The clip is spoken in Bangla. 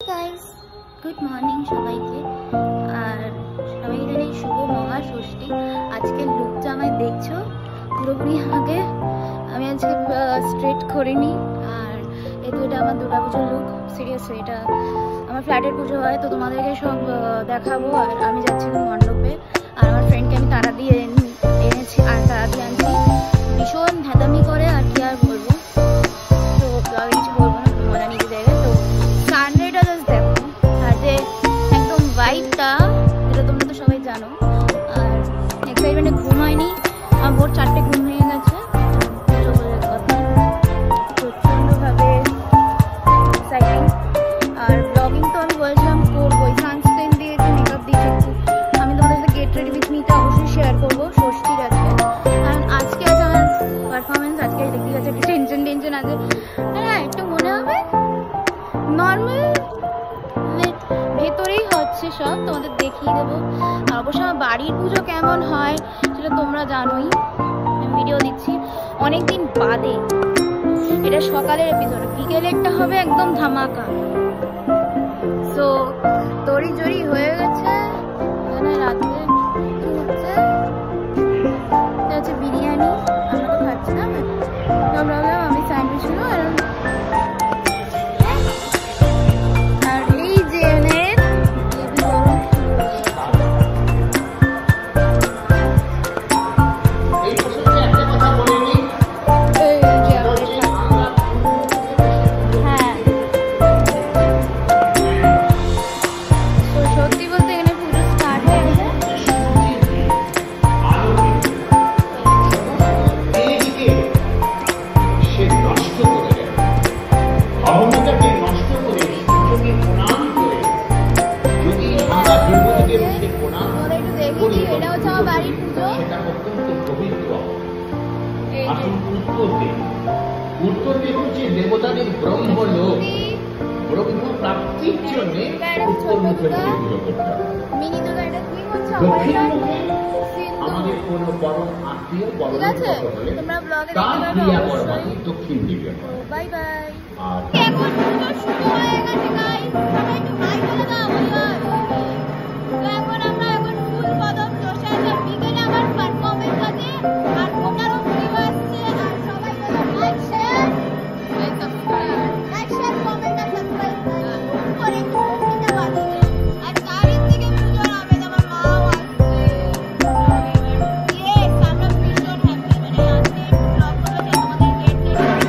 গাইস, গুড মর্নিং সবাইকে। আর সবাই জানি শুভ মহাষষ্ঠী। আজকে লুকটা আমায় দেখছো পুরোপুরি আমাকে আমি আজকে স্ট্রেট করিনি। আর এটা আমার দুর্গা পুজোর লুক। সিরিয়াসলি এটা আমার ফ্ল্যাটের পুজো হয়, তো তোমাদেরকে সব দেখাবো। আর আমি যাচ্ছি মণ্ডপে, আর আমার ফ্রেন্ডকে আমি তাড়া দিয়ে এনেছি, আর তাড়া দিয়ে আনছি। ভীষণ ধ্যাতামি করে, আর কি আর বলবো। তো ব্লগে কিছু বলবো না, মজা নিতে জায়গায়। তো সানডেটা জাস্ট দেখো, আর যে একদম ভাইবটা, যেটা তোমরা তো সবাই জানো। আর এক্সাইটমেন্টে ঘুম হয়নি, আমার ভোর 4টে ঘুম হয়ে গেছে। প্রচণ্ডভাবে এক্সাইটিং। আর ব্লগিং তো আমি বলছিলাম করবোই, সানস্ক্রিন দিয়েছি, মেকআপ দিয়েছি। আমি তোমাদের সাথে গেট রেডি উইথ মিটা অবশ্যই শেয়ার করবো ষষ্ঠীর আজকে। কারণ আজকে আছে আমার পারফরমেন্স। আজকে দেখতে গেছে একটু টেনশন আছে। হ্যাঁ, একটু মনে হবে নর্মাল, ভেতরেই হচ্ছে সব, তোমাদের দেখিয়ে দেবো। আর অবশ্য আমার বাড়ির পুজো কেমন হয় সেটা তোমরা জানোই, আমি ভিডিও দিচ্ছি অনেকদিন বাদে। এটা সকালের এপিসোড, বিকেলেরটা হবে একদম ধামাকা। সো তড়ি জড়ি হয়ে গেছে। এখানে রাত্রে কি হচ্ছে বিরিয়ানি, আমরা তো খাচ্ছি না। তো ভাবলাম আমি স্যান্ডউইচ নেবো। আর এই যে উত্তরটি হচ্ছে দেবতাদের ব্রহ্মলোক, ব্রহ্ম প্রাপ্তির জন্য উত্তর মুখের দিকে করতে হবে। দক্ষিণ মুখে আমাদের কোন পরম আত্মীয় পরম হলে তার ক্রিয়া করবানি দক্ষিণ দিকে। Bye bye. আর এখন পুজো শুরু হয়ে গেছে গাইস, সবাই একটু বাই বলে দাও। এখন আমরা ফুল কদম চষে আছে। বিকেলে আমার পারফরমেন্স আছে, আর ওটারও ভিডিও আসছে। আর সবাই বলো লাইক শেয়ার কমেন্ট আর সাবস্ক্রাইব করে ঘন্টিটা বাজিয়ে। আর চারিদিকে পুজোর আমেজ, আমার মাও আসছে। ইয়েস, আমরা ভীষণ হ্যাপি। মানে আজকে ব্লগ করেছে তোমাদের গেট রেডি আমার